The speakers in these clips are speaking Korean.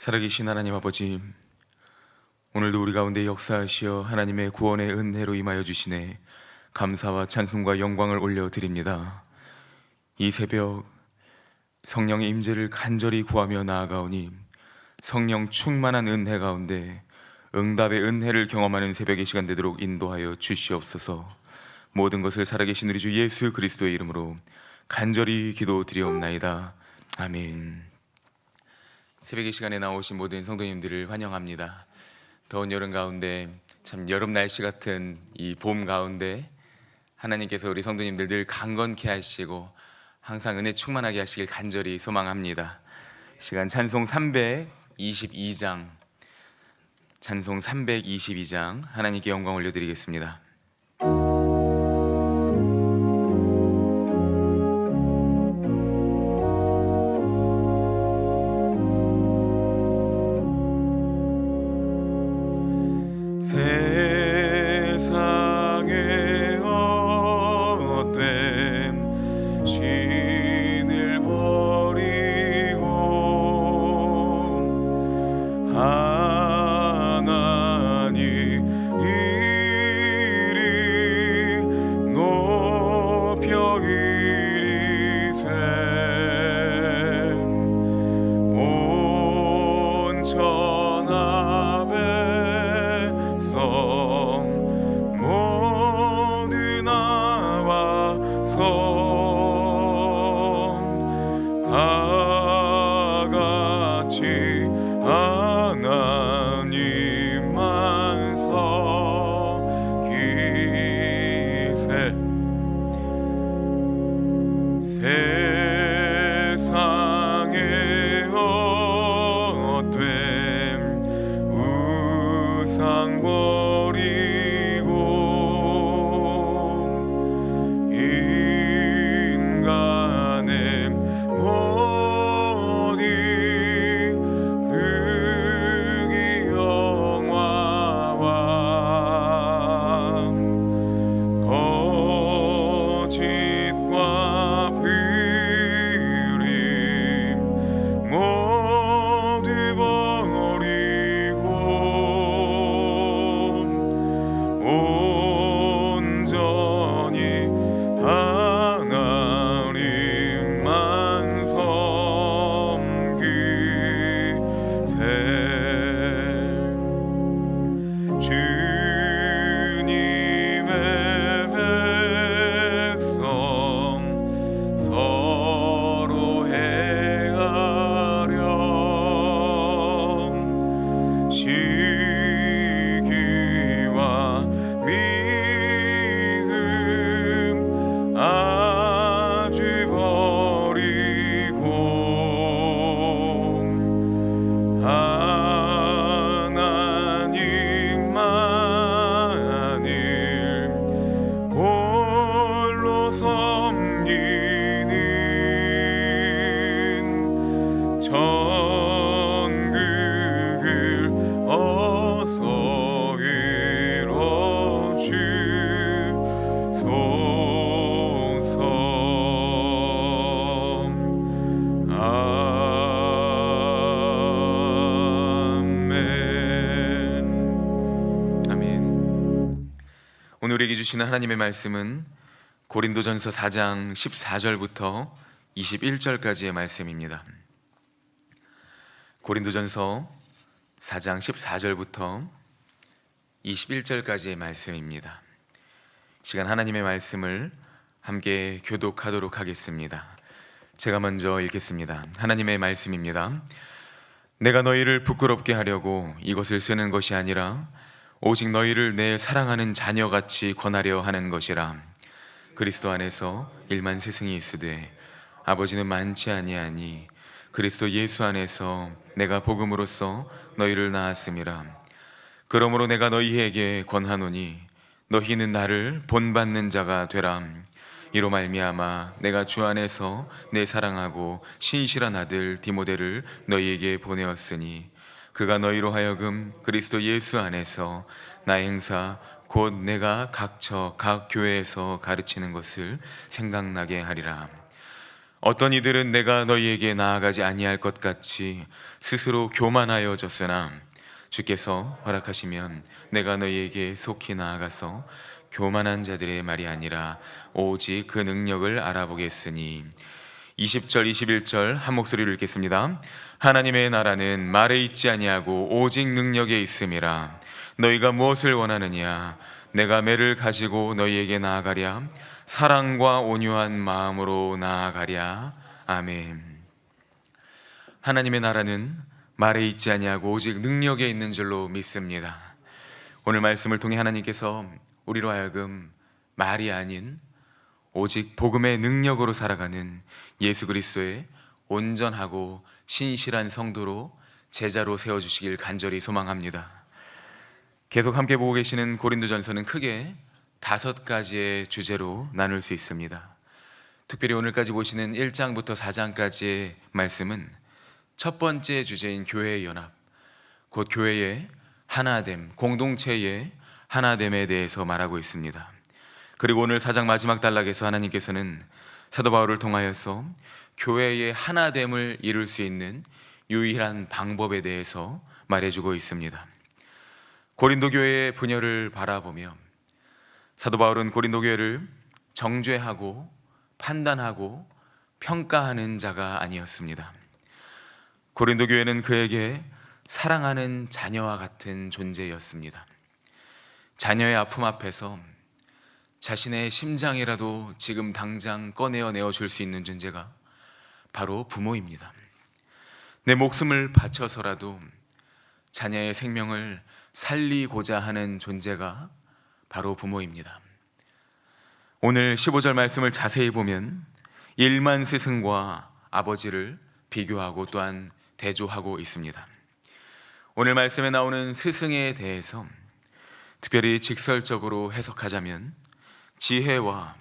살아계신 하나님 아버지, 오늘도 우리 가운데 역사하시어 하나님의 구원의 은혜로 임하여 주시네 감사와 찬송과 영광을 올려드립니다. 이 새벽 성령의 임재를 간절히 구하며 나아가오니 성령 충만한 은혜 가운데 응답의 은혜를 경험하는 새벽의 시간 되도록 인도하여 주시옵소서. 모든 것을 살아계신 우리 주 예수 그리스도의 이름으로 간절히 기도드리옵나이다. 아멘. 새벽의 시간에 나오신 모든 성도님들을 환영합니다. 더운 여름 가운데, 참 여름 날씨 같은 이 봄 가운데 하나님께서 우리 성도님들 늘 강건케 하시고 항상 은혜 충만하게 하시길 간절히 소망합니다. 시간 찬송 322장, 찬송 322장 하나님께 영광 올려드리겠습니다. 세상에 헛된 신을 버리고 하나님 이리 높여 이리세 온 천하 모두 나와서 다같이 하나님만 섬기세. 세상에 헛된 우상 버리고 인간의 모든 흑이 영화와 거짓과 불임 모두 버리고 온전히 하나님만 섬기세. 주님의 백성 서로 행하렴. 시기와 미움 아주 버리고 하나님만을 홀로 섬기는 천국을 어서 이뤄 주소서. 아멘. 아멘. 오늘 우리에게 주시는 하나님의 말씀은 고린도전서 4장 14절부터 21절까지의 말씀입니다. 고린도전서 4장 14절부터 21절까지의 말씀입니다. 시간 하나님의 말씀을 함께 교독하도록 하겠습니다. 제가 먼저 읽겠습니다. 하나님의 말씀입니다. 내가 너희를 부끄럽게 하려고 이것을 쓰는 것이 아니라 오직 너희를 내 사랑하는 자녀같이 권하려 하는 것이라. 그리스도 안에서 일만 스승이 있으되 아버지는 많지 아니하니 그리스도 예수 안에서 내가 복음으로써 너희를 낳았음이라. 그러므로 내가 너희에게 권하노니 너희는 나를 본받는 자가 되라. 이로 말미암아 내가 주 안에서 내 사랑하고 신실한 아들 디모데를 너희에게 보내었으니 그가 너희로 하여금 그리스도 예수 안에서 나의 행사 곧 내가 각처 각 교회에서 가르치는 것을 생각나게 하리라. 어떤 이들은 내가 너희에게 나아가지 아니할 것 같이 스스로 교만하여졌으나 주께서 허락하시면 내가 너희에게 속히 나아가서 교만한 자들의 말이 아니라 오직 그 능력을 알아보겠으니. 20절 21절 한 목소리로 읽겠습니다. 하나님의 나라는 말에 있지 아니하고 오직 능력에 있음이라. 너희가 무엇을 원하느냐? 내가 매를 가지고 너희에게 나아가랴. 사랑과 온유한 마음으로 나아가랴. 아멘. 하나님의 나라는 말에 있지 아니하고 오직 능력에 있는 줄로 믿습니다. 오늘 말씀을 통해 하나님께서 우리로 하여금 말이 아닌 오직 복음의 능력으로 살아가는 예수 그리스도의 온전하고 신실한 성도로 제자로 세워주시길 간절히 소망합니다. 계속 함께 보고 계시는 고린도전서는 크게 5가지의 주제로 나눌 수 있습니다. 특별히 오늘까지 보시는 1장부터 4장까지의 말씀은 첫 번째 주제인 교회의 연합, 곧 교회의 하나됨, 공동체의 하나됨에 대해서 말하고 있습니다. 그리고 오늘 4장 마지막 단락에서 하나님께서는 사도 바울을 통하여서 교회의 하나됨을 이룰 수 있는 유일한 방법에 대해서 말해주고 있습니다. 고린도 교회의 분열을 바라보며 사도 바울은 고린도 교회를 정죄하고 판단하고 평가하는 자가 아니었습니다. 고린도 교회는 그에게 사랑하는 자녀와 같은 존재였습니다. 자녀의 아픔 앞에서 자신의 심장이라도 지금 당장 꺼내어 줄 수 있는 존재가 바로 부모입니다. 내 목숨을 바쳐서라도 자녀의 생명을 살리고자 하는 존재가 바로 부모입니다. 오늘 15절 말씀을 자세히 보면 일만 스승과 아버지를 비교하고 또한 대조하고 있습니다. 오늘 말씀에 나오는 스승에 대해서 특별히 직설적으로 해석하자면 지혜와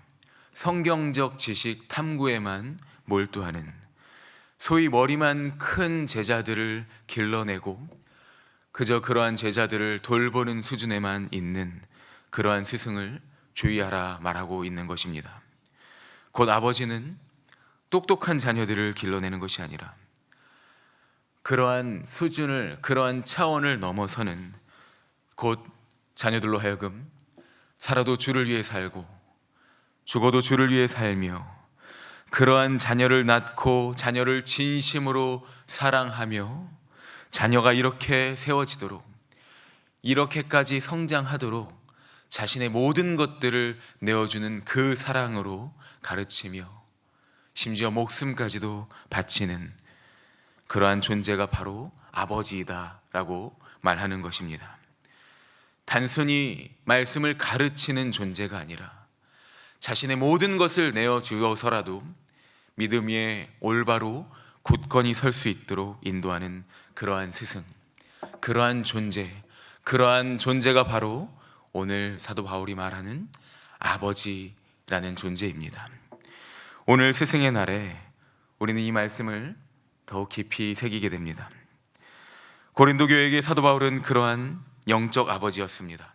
성경적 지식 탐구에만 몰두하는, 소위 머리만 큰 제자들을 길러내고 그저 그러한 제자들을 돌보는 수준에만 있는 그러한 스승을 주의하라 말하고 있는 것입니다. 곧 아버지는 똑똑한 자녀들을 길러내는 것이 아니라 그러한 수준을, 그러한 차원을 넘어서는, 곧 자녀들로 하여금 살아도 주를 위해 살고 죽어도 주를 위해 살며 그러한 자녀를 낳고 자녀를 진심으로 사랑하며 자녀가 이렇게 세워지도록, 이렇게까지 성장하도록 자신의 모든 것들을 내어주는 그 사랑으로 가르치며 심지어 목숨까지도 바치는 그러한 존재가 바로 아버지이다 라고 말하는 것입니다. 단순히 말씀을 가르치는 존재가 아니라 자신의 모든 것을 내어주어서라도 믿음 위에 올바로 굳건히 설 수 있도록 인도하는 그러한 스승, 그러한 존재가 바로 오늘 사도 바울이 말하는 아버지라는 존재입니다. 오늘 스승의 날에 우리는 이 말씀을 더욱 깊이 새기게 됩니다. 고린도 교회에게 사도 바울은 그러한 영적 아버지였습니다.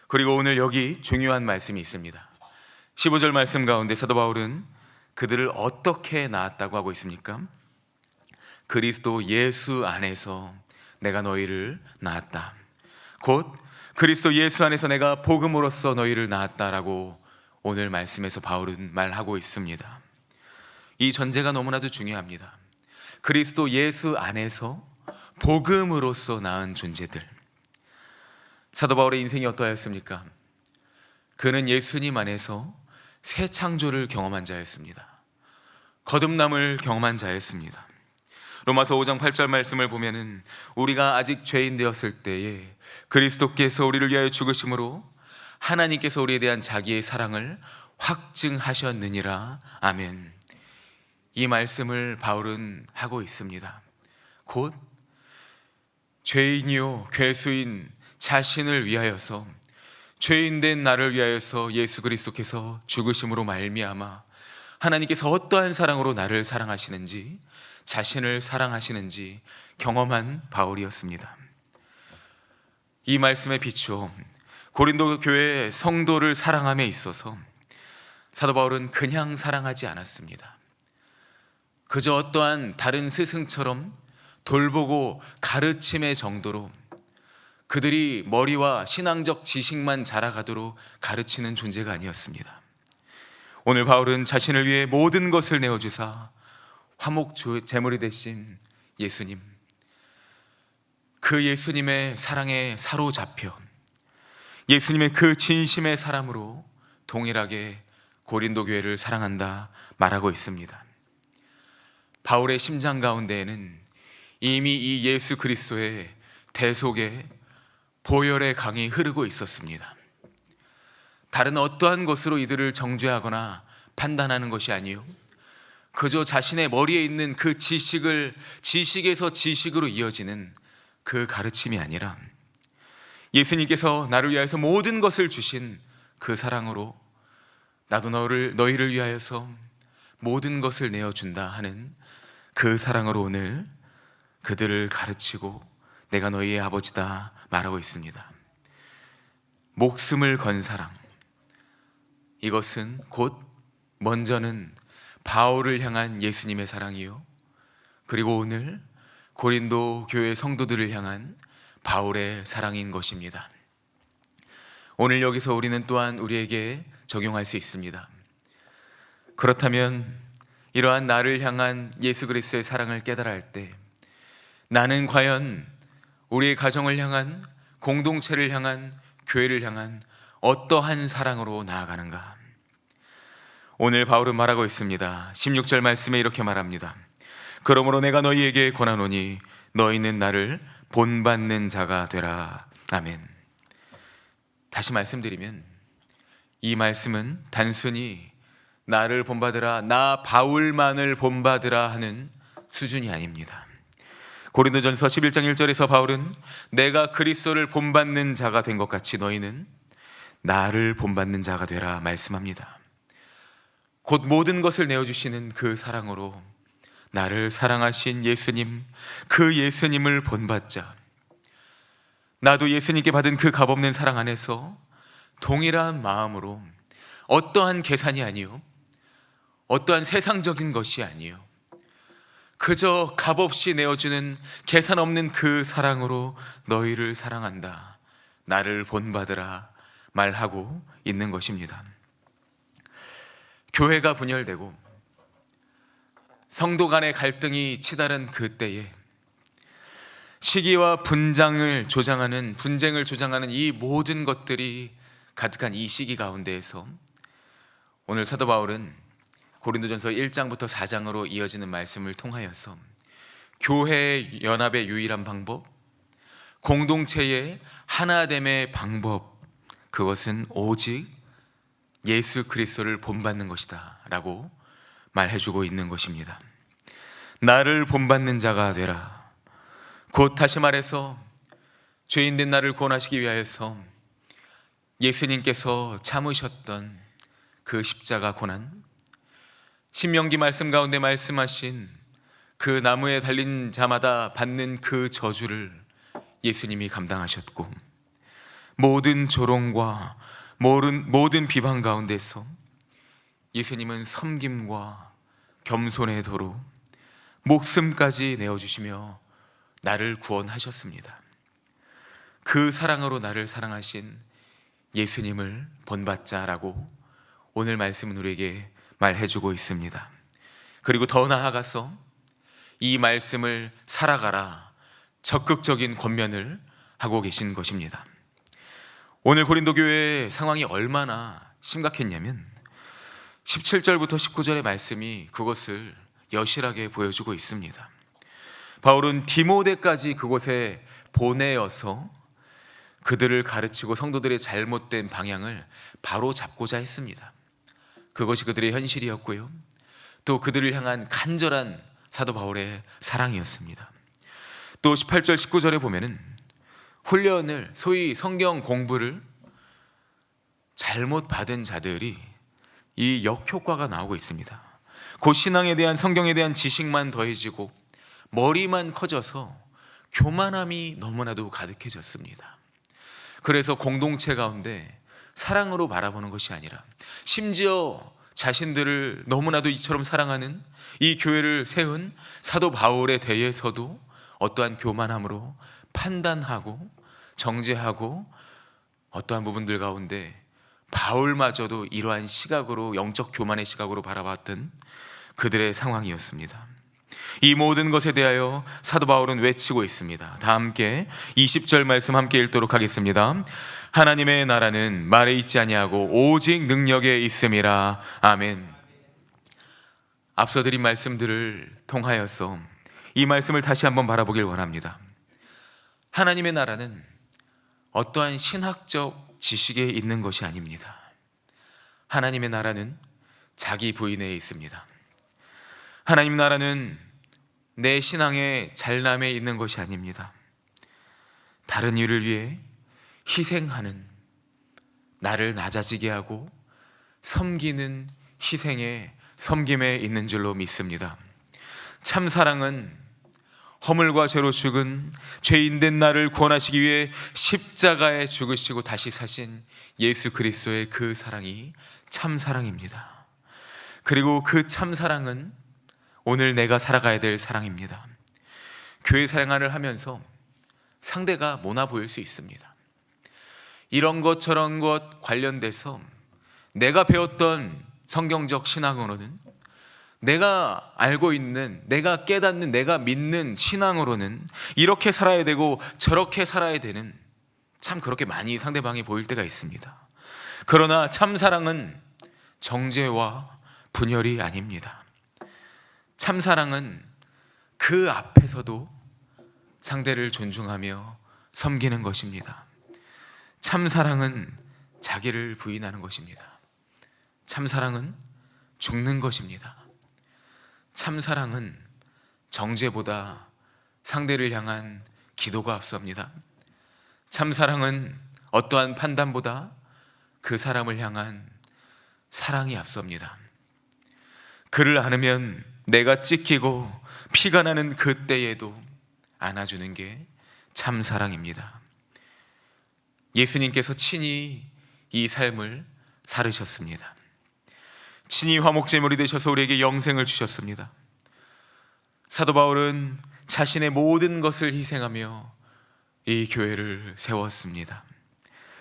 그리고 오늘 여기 중요한 말씀이 있습니다. 15절 말씀 가운데 사도 바울은 그들을 어떻게 낳았다고 하고 있습니까? 그리스도 예수 안에서 내가 너희를 낳았다. 곧 그리스도 예수 안에서 내가 복음으로써 너희를 낳았다라고 오늘 말씀에서 바울은 말하고 있습니다. 이 전제가 너무나도 중요합니다. 그리스도 예수 안에서 복음으로써 낳은 존재들. 사도 바울의 인생이 어떠하였습니까? 그는 예수님 안에서 새 창조를 경험한 자였습니다. 거듭남을 경험한 자였습니다. 로마서 5장 8절 말씀을 보면은 우리가 아직 죄인 되었을 때에 그리스도께서 우리를 위하여 죽으심으로 하나님께서 우리에 대한 자기의 사랑을 확증하셨느니라. 아멘. 이 말씀을 바울은 하고 있습니다. 곧 죄인이요 괴수인 자신을 위하여서, 죄인된 나를 위하여서 예수 그리스도께서 죽으심으로 말미암아 하나님께서 어떠한 사랑으로 나를 사랑하시는지, 자신을 사랑하시는지 경험한 바울이었습니다. 이 말씀에 비추어 고린도 교회 성도를 사랑함에 있어서 사도 바울은 그냥 사랑하지 않았습니다. 그저 어떠한 다른 스승처럼 돌보고 가르침의 정도로 그들이 머리와 신앙적 지식만 자라가도록 가르치는 존재가 아니었습니다. 오늘 바울은 자신을 위해 모든 것을 내어주사 화목 제물이 되신 예수님, 그 예수님의 사랑에 사로잡혀 예수님의 그 진심의 사랑으로 동일하게 고린도 교회를 사랑한다 말하고 있습니다. 바울의 심장 가운데에는 이미 이 예수 그리스도의 대속의 보혈의 강이 흐르고 있었습니다. 다른 어떠한 것으로 이들을 정죄하거나 판단하는 것이 아니요, 그저 자신의 머리에 있는 그 지식에서 지식으로 이어지는 그 가르침이 아니라 예수님께서 나를 위하여서 모든 것을 주신 그 사랑으로 나도 너희를 위하여서 모든 것을 내어준다 하는 그 사랑으로 오늘 그들을 가르치고 내가 너희의 아버지다 말하고 있습니다. 목숨을 건 사랑, 이것은 곧 먼저는 바울을 향한 예수님의 사랑이요, 그리고 오늘 고린도 교회 성도들을 향한 바울의 사랑인 것입니다. 오늘 여기서 우리는 또한 우리에게 적용할 수 있습니다. 그렇다면 이러한 나를 향한 예수 그리스도의 사랑을 깨달아 할 때 나는 과연 우리의 가정을 향한, 공동체를 향한, 교회를 향한 어떠한 사랑으로 나아가는가? 오늘 바울은 말하고 있습니다. 16절 말씀에 이렇게 말합니다. 그러므로 내가 너희에게 권하노니 너희는 나를 본받는 자가 되라. 아멘. 다시 말씀드리면 이 말씀은 단순히 나를 본받으라, 나 바울만을 본받으라 하는 수준이 아닙니다. 고린도전서 11장 1절에서 바울은 내가 그리스도를 본받는 자가 된 것 같이 너희는 나를 본받는 자가 되라 말씀합니다. 곧 모든 것을 내어주시는 그 사랑으로 나를 사랑하신 예수님, 그 예수님을 본받자. 나도 예수님께 받은 그 값없는 사랑 안에서 동일한 마음으로 어떠한 계산이 아니요, 어떠한 세상적인 것이 아니요, 그저 값없이 내어주는 계산 없는 그 사랑으로 너희를 사랑한다, 나를 본받으라 말하고 있는 것입니다. 교회가 분열되고 성도 간의 갈등이 치달은 그때에 시기와 분쟁을 조장하는 이 모든 것들이 가득한 이 시기 가운데에서 오늘 사도 바울은 고린도전서 1장부터 4장으로 이어지는 말씀을 통하여서 교회 연합의 유일한 방법, 공동체의 하나됨의 방법, 그것은 오직 예수 그리스도를 본받는 것이다 라고 말해주고 있는 것입니다. 나를 본받는 자가 되라. 곧 다시 말해서 죄인된 나를 구원하시기 위하여서 예수님께서 참으셨던 그 십자가 고난, 신명기 말씀 가운데 말씀하신 그 나무에 달린 자마다 받는 그 저주를 예수님이 감당하셨고, 모든 조롱과 모든 비방 가운데서 예수님은 섬김과 겸손의 도로 목숨까지 내어주시며 나를 구원하셨습니다. 그 사랑으로 나를 사랑하신 예수님을 본받자라고 오늘 말씀은 우리에게 말해주고 있습니다. 그리고 더 나아가서 이 말씀을 살아가라, 적극적인 권면을 하고 계신 것입니다. 오늘 고린도 교회의 상황이 얼마나 심각했냐면 17절부터 19절의 말씀이 그것을 여실하게 보여주고 있습니다. 바울은 디모데까지 그곳에 보내어서 그들을 가르치고 성도들의 잘못된 방향을 바로 잡고자 했습니다. 그것이 그들의 현실이었고요, 또 그들을 향한 간절한 사도 바울의 사랑이었습니다. 또 18절 19절에 보면은 훈련을, 소위 성경 공부를 잘못 받은 자들이 이 역효과가 나오고 있습니다. 그 신앙에 대한, 성경에 대한 지식만 더해지고 머리만 커져서 교만함이 너무나도 가득해졌습니다. 그래서 공동체 가운데 사랑으로 바라보는 것이 아니라 심지어 자신들을 너무나도 이처럼 사랑하는 이 교회를 세운 사도 바울에 대해서도 어떠한 교만함으로 판단하고 정죄하고 어떠한 부분들 가운데 바울마저도 이러한 시각으로, 영적 교만의 시각으로 바라봤던 그들의 상황이었습니다. 이 모든 것에 대하여 사도 바울은 외치고 있습니다. 다 함께 20절 말씀 함께 읽도록 하겠습니다. 하나님의 나라는 말에 있지 아니하고 오직 능력에 있음이라. 아멘. 앞서 드린 말씀들을 통하여서 이 말씀을 다시 한번 바라보길 원합니다. 하나님의 나라는 어떠한 신학적 지식에 있는 것이 아닙니다. 하나님의 나라는 자기 부인에 있습니다. 하나님 나라는 내 신앙의 잘남에 있는 것이 아닙니다. 다른 이를 위해 희생하는, 나를 낮아지게 하고 섬기는 희생의 섬김에 있는 줄로 믿습니다. 참 사랑은 허물과 죄로 죽은 죄인된 나를 구원하시기 위해 십자가에 죽으시고 다시 사신 예수 그리스도의 그 사랑이 참 사랑입니다. 그리고 그 참 사랑은 오늘 내가 살아가야 될 사랑입니다. 교회 생활을 하면서 상대가 모나 보일 수 있습니다. 이런 것 저런 것 관련돼서 내가 배웠던 성경적 신앙으로는, 내가 알고 있는, 내가 깨닫는, 내가 믿는 신앙으로는 이렇게 살아야 되고 저렇게 살아야 되는, 참 그렇게 많이 상대방이 보일 때가 있습니다. 그러나 참 사랑은 정죄와 분열이 아닙니다. 참 사랑은 그 앞에서도 상대를 존중하며 섬기는 것입니다. 참 사랑은 자기를 부인하는 것입니다. 참 사랑은 죽는 것입니다. 참 사랑은 정죄보다 상대를 향한 기도가 앞섭니다. 참 사랑은 어떠한 판단보다 그 사람을 향한 사랑이 앞섭니다. 그를 안으면 내가 찢기고 피가 나는 그때에도 안아주는 게 참 사랑입니다. 예수님께서 친히 이 삶을 살으셨습니다. 친히 화목제물이 되셔서 우리에게 영생을 주셨습니다. 사도 바울은 자신의 모든 것을 희생하며 이 교회를 세웠습니다.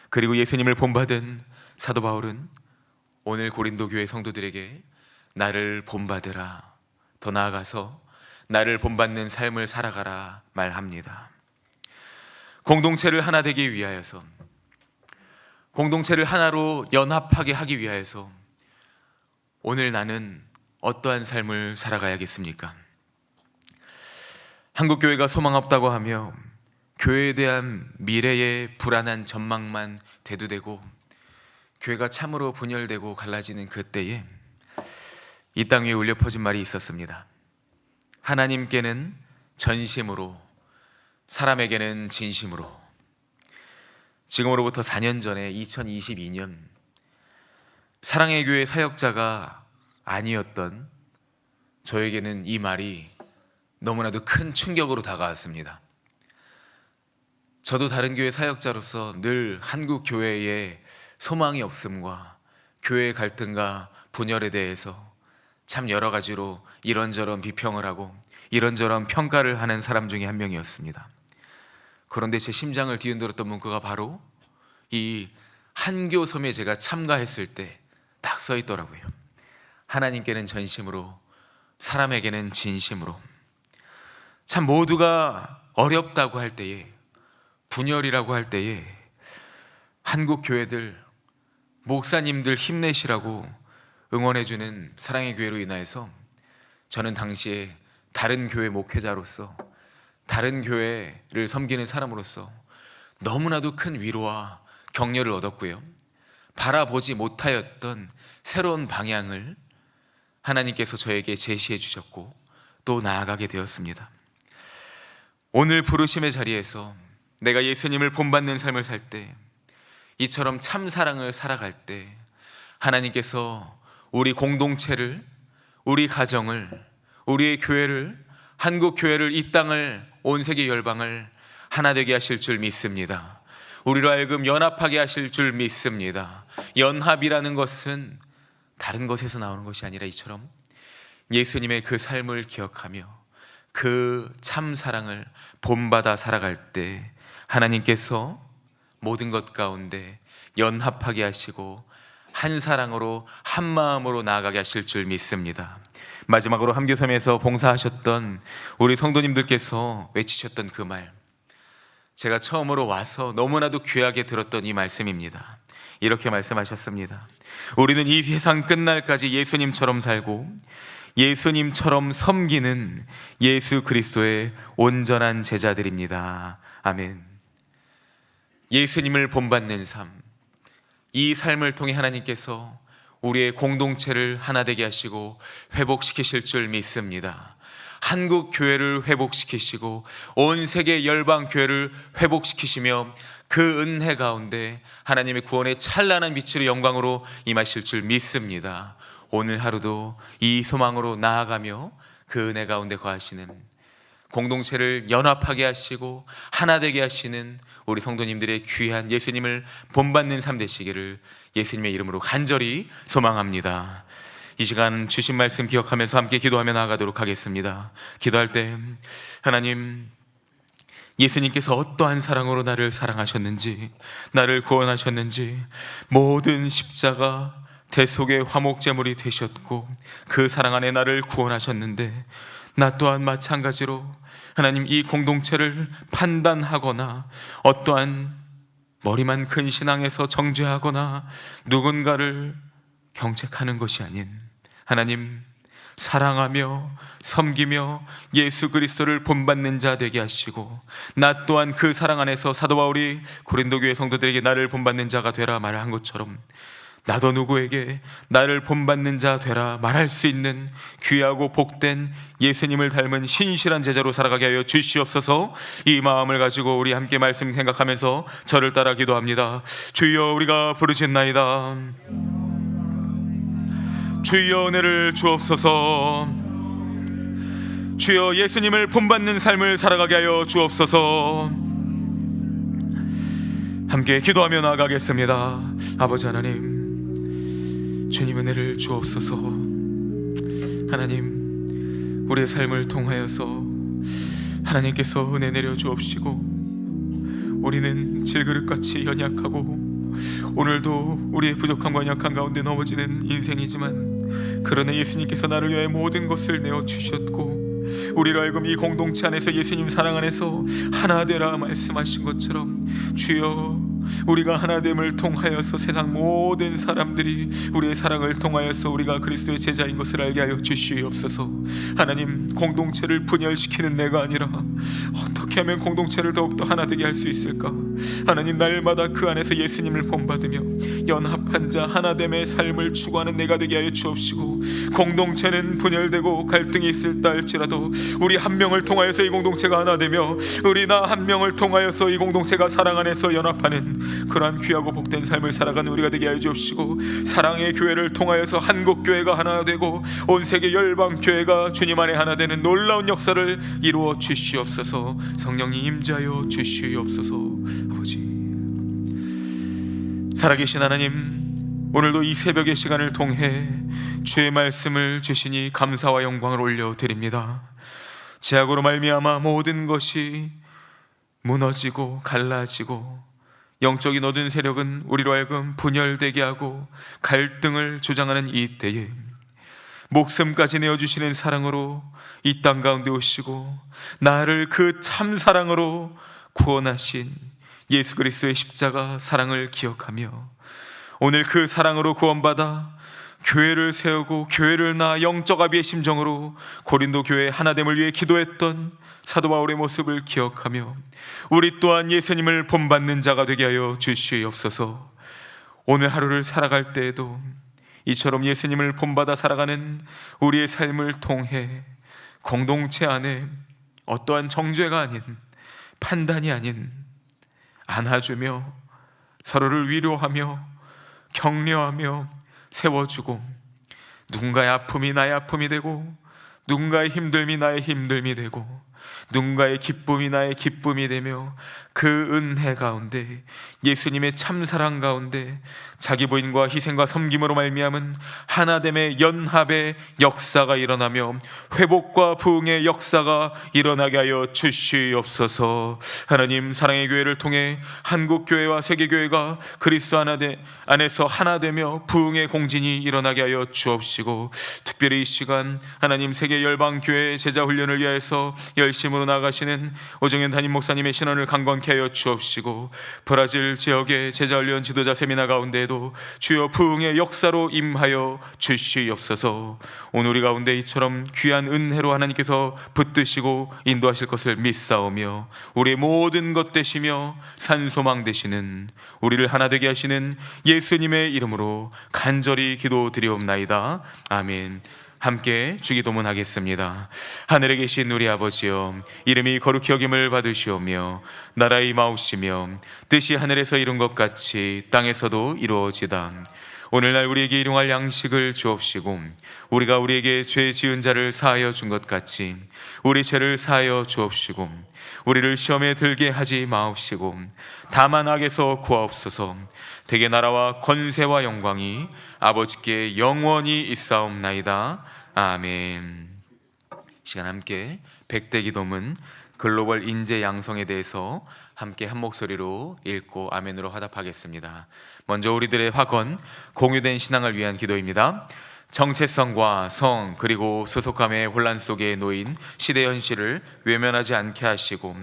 그리고 예수님을 본받은 사도 바울은 오늘 고린도 교회 성도들에게 나를 본받으라, 더 나아가서 나를 본받는 삶을 살아가라 말합니다. 공동체를 하나 되기 위하여서, 공동체를 하나로 연합하게 하기 위하여서 오늘 나는 어떠한 삶을 살아가야겠습니까? 한국교회가 소망 없다고 하며 교회에 대한 미래의 불안한 전망만 대두되고 교회가 참으로 분열되고 갈라지는 그때에 이 땅 위에 울려 퍼진 말이 있었습니다. 하나님께는 전심으로, 사람에게는 진심으로. 지금으로부터 4년 전에 2022년 사랑의 교회 사역자가 아니었던 저에게는 이 말이 너무나도 큰 충격으로 다가왔습니다. 저도 다른 교회 사역자로서 늘 한국 교회의 소망이 없음과 교회의 갈등과 분열에 대해서 참 여러 가지로 이런저런 비평을 하고 이런저런 평가를 하는 사람 중에 한 명이었습니다. 그런데 제 심장을 뒤흔들었던 문구가 바로 이 한교섬에 제가 참가했을 때 딱 써 있더라고요. 하나님께는 전심으로, 사람에게는 진심으로. 참 모두가 어렵다고 할 때에, 분열이라고 할 때에 한국 교회들, 목사님들 힘내시라고 응원해주는 사랑의 교회로 인하여서 저는 당시에 다른 교회 목회자로서, 다른 교회를 섬기는 사람으로서 너무나도 큰 위로와 격려를 얻었고요, 바라보지 못하였던 새로운 방향을 하나님께서 저에게 제시해 주셨고 또 나아가게 되었습니다. 오늘 부르심의 자리에서 내가 예수님을 본받는 삶을 살 때, 이처럼 참 사랑을 살아갈 때 하나님께서 우리 공동체를, 우리 가정을, 우리의 교회를, 한국 교회를, 이 땅을, 온 세계 열방을 하나 되게 하실 줄 믿습니다. 우리로 하여금 연합하게 하실 줄 믿습니다. 연합이라는 것은 다른 것에서 나오는 것이 아니라 이처럼 예수님의 그 삶을 기억하며 그 참 사랑을 본받아 살아갈 때 하나님께서 모든 것 가운데 연합하게 하시고 한 사랑으로 한 마음으로 나아가게 하실 줄 믿습니다. 마지막으로 함교섬에서 봉사하셨던 우리 성도님들께서 외치셨던 그 말, 제가 처음으로 와서 너무나도 귀하게 들었던 이 말씀입니다. 이렇게 말씀하셨습니다. 우리는 이 세상 끝날까지 예수님처럼 살고 예수님처럼 섬기는 예수 그리스도의 온전한 제자들입니다. 아멘. 예수님을 본받는 삶, 이 삶을 통해 하나님께서 우리의 공동체를 하나 되게 하시고 회복시키실 줄 믿습니다. 한국 교회를 회복시키시고 온 세계 열방 교회를 회복시키시며 그 은혜 가운데 하나님의 구원의 찬란한 빛으로 영광으로 임하실 줄 믿습니다. 오늘 하루도 이 소망으로 나아가며 그 은혜 가운데 거하시는, 공동체를 연합하게 하시고 하나 되게 하시는 우리 성도님들의 귀한 예수님을 본받는 삶 되시기를 예수님의 이름으로 간절히 소망합니다. 이 시간 주신 말씀 기억하면서 함께 기도하며 나아가도록 하겠습니다. 기도할 때 하나님, 예수님께서 어떠한 사랑으로 나를 사랑하셨는지, 나를 구원하셨는지, 모든 십자가 대속의 화목제물이 되셨고 그 사랑 안에 나를 구원하셨는데, 나 또한 마찬가지로 하나님 이 공동체를 판단하거나 어떠한 머리만 큰 신앙에서 정죄하거나 누군가를 경책하는 것이 아닌 하나님, 사랑하며 섬기며 예수 그리스도를 본받는 자 되게 하시고 나 또한 그 사랑 안에서 사도 바울이 고린도 교회 성도들에게 나를 본받는 자가 되라 말한 것처럼 나도 누구에게 나를 본받는 자 되라 말할 수 있는 귀하고 복된 예수님을 닮은 신실한 제자로 살아가게 하여 주시옵소서. 이 마음을 가지고 우리 함께 말씀 생각하면서 저를 따라 기도합니다. 주여, 우리가 부르짖나이다. 주여, 은혜를 주옵소서. 주여, 예수님을 본받는 삶을 살아가게 하여 주옵소서. 함께 기도하며 나아가겠습니다. 아버지 하나님, 주님 은혜를 주옵소서. 하나님, 우리의 삶을 통하여서 하나님께서 은혜 내려 주옵시고 우리는 질그릇같이 연약하고 오늘도 우리의 부족함과 연약한 가운데 넘어지는 인생이지만, 그러나 예수님께서 나를 위해 모든 것을 내어주셨고 우리로 하여금 이 공동체 안에서 예수님 사랑 안에서 하나 되라 말씀하신 것처럼 주여, 우리가 하나됨을 통하여서 세상 모든 사람들이 우리의 사랑을 통하여서 우리가 그리스도의 제자인 것을 알게 하여 주시옵소서. 하나님, 공동체를 분열시키는 내가 아니라 어떻게 하면 공동체를 더욱더 하나 되게 할 수 있을까? 하나님, 날마다 그 안에서 예수님을 본받으며 연합한 자 하나됨의 삶을 추구하는 내가 되게 하여 주옵시고, 공동체는 분열되고 갈등이 있을다 할지라도 우리 한 명을 통하여서 이 공동체가 하나 되며 우리 나 한 명을 통하여서 이 공동체가 사랑 안에서 연합하는 그러한 귀하고 복된 삶을 살아가는 우리가 되게 하여 주옵시고, 사랑의 교회를 통하여서 한국 교회가 하나 되고 온 세계 열방 교회가 주님 안에 하나 되는 놀라운 역사를 이루어 주시옵소서. 성령님 임재하여 주시옵소서. 아버지, 살아계신 하나님, 오늘도 이 새벽의 시간을 통해 주의 말씀을 주시니 감사와 영광을 올려드립니다. 죄악으로 말미암아 모든 것이 무너지고 갈라지고 영적인 어두운 세력은 우리로 하여금 분열되게 하고 갈등을 조장하는 이 때에 목숨까지 내어주시는 사랑으로 이 땅 가운데 오시고 나를 그 참 사랑으로 구원하신 예수 그리스도의 십자가 사랑을 기억하며 오늘 그 사랑으로 구원받아 교회를 세우고 교회를 낳아 영적 아비의 심정으로 고린도 교회 하나됨을 위해 기도했던 사도 바울의 모습을 기억하며 우리 또한 예수님을 본받는 자가 되게 하여 주시옵소서. 오늘 하루를 살아갈 때에도 이처럼 예수님을 본받아 살아가는 우리의 삶을 통해 공동체 안에 어떠한 정죄가 아닌, 판단이 아닌, 안아주며 서로를 위로하며 격려하며 세워주고, 누군가의 아픔이 나의 아픔이 되고 누군가의 힘듦이 나의 힘듦이 되고 누군가의 기쁨이 나의 기쁨이 되며 그 은혜 가운데 예수님의 참사랑 가운데 자기 부인과 희생과 섬김으로 말미암은 하나됨의 연합의 역사가 일어나며 회복과 부흥의 역사가 일어나게 하여 주시옵소서. 하나님, 사랑의 교회를 통해 한국교회와 세계교회가 그리스도 안에서 하나 되며 부흥의 공진이 일어나게 하여 주옵시고, 특별히 이 시간 하나님 세계 열방교회 제자훈련을 위하여서 열심으로 나가시는 오정현 담임 목사님의 신원을 강건케 하여 주옵시고, 브라질 지역의 제자훈련 지도자 세미나 가운데에도 주여 부흥의 역사로 임하여 주시옵소서. 오늘 우리 가운데 이처럼 귀한 은혜로 하나님께서 붙드시고 인도하실 것을 믿사오며, 우리의 모든 것 되시며 산소망 되시는 우리를 하나 되게 하시는 예수님의 이름으로 간절히 기도드리옵나이다. 아멘. 함께 주기도문 하겠습니다. 하늘에 계신 우리 아버지여, 이름이 거룩히 여김을 받으시오며 나라의 임하옵시며 뜻이 하늘에서 이룬 것 같이 땅에서도 이루어지다. 오늘날 우리에게 일용할 양식을 주옵시고, 우리가 우리에게 죄 지은 자를 사하여 준 것 같이 우리 죄를 사하여 주옵시고, 우리를 시험에 들게 하지 마옵시고 다만 악에서 구하옵소서. 대개 나라와 권세와 영광이 아버지께 영원히 있사옵나이다. 아멘. 시간 함께 백대기도문 글로벌 인재 양성에 대해서 함께 한 목소리로 읽고 아멘으로 화답하겠습니다. 먼저 우리들의 확언, 공유된 신앙을 위한 기도입니다. 정체성과 성 그리고 소속감의 혼란 속에 놓인 시대 현실을 외면하지 않게 하시고,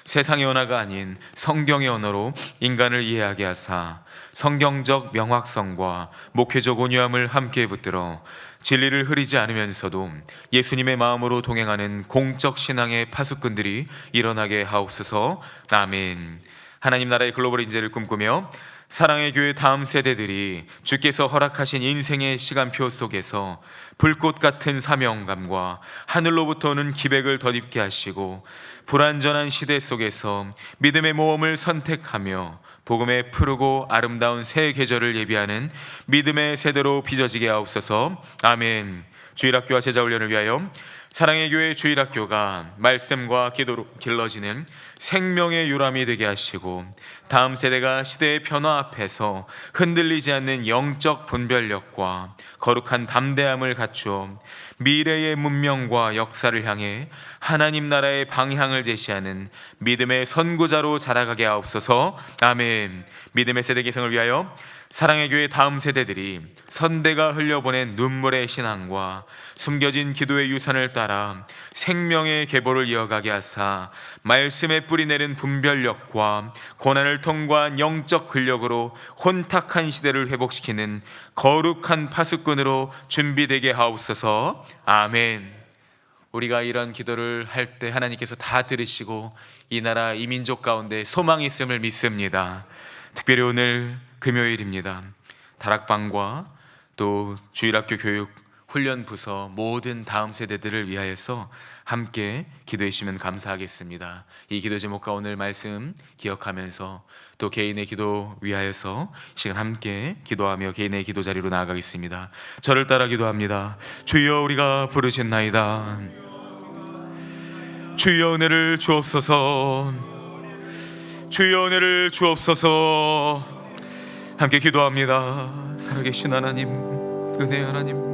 세상의 언어가 아닌 성경의 언어로 인간을 이해하게 하사 성경적 명확성과 목회적 온유함을 함께 붙들어 진리를 흐리지 않으면서도 예수님의 마음으로 동행하는 공적 신앙의 파수꾼들이 일어나게 하옵소서. 아멘. 하나님 나라의 글로벌 인재를 꿈꾸며 사랑의 교회 다음 세대들이 주께서 허락하신 인생의 시간표 속에서 불꽃 같은 사명감과 하늘로부터 오는 기백을 덧입게 하시고, 불완전한 시대 속에서 믿음의 모험을 선택하며 복음의 푸르고 아름다운 새 계절을 예비하는 믿음의 세대로 빚어지게 하옵소서. 아멘. 주일학교와 제자훈련을 위하여 사랑의 교회 주일학교가 말씀과 기도로 길러지는 생명의 유람이 되게 하시고, 다음 세대가 시대의 변화 앞에서 흔들리지 않는 영적 분별력과 거룩한 담대함을 갖추어 미래의 문명과 역사를 향해 하나님 나라의 방향을 제시하는 믿음의 선구자로 자라가게 하옵소서. 아멘. 믿음의 세대 개성을 위하여 사랑의 교회 다음 세대들이 선대가 흘려보낸 눈물의 신앙과 숨겨진 기도의 유산을 따라 생명의 계보를 이어가게 하사 말씀의 뿌리 내린 분별력과 고난을 통과한 영적 근력으로 혼탁한 시대를 회복시키는 거룩한 파수꾼으로 준비되게 하옵소서. 아멘. 우리가 이런 기도를 할 때 하나님께서 다 들으시고 이 나라 이 민족 가운데 소망이 있음을 믿습니다. 특별히 오늘 금요일입니다. 다락방과 또 주일학교 교육 훈련 부서 모든 다음 세대들을 위하여서 함께 기도해 주시면 감사하겠습니다. 이 기도 제목과 오늘 말씀 기억하면서 또 개인의 기도 위하여서 시간 함께 기도하며 개인의 기도 자리로 나아가겠습니다. 저를 따라 기도합니다. 주여, 우리가 부르짖나이다. 주여, 은혜를 주옵소서. 주여, 은혜를 주옵소서. 함께 기도합니다. 살아계신 하나님, 은혜 하나님,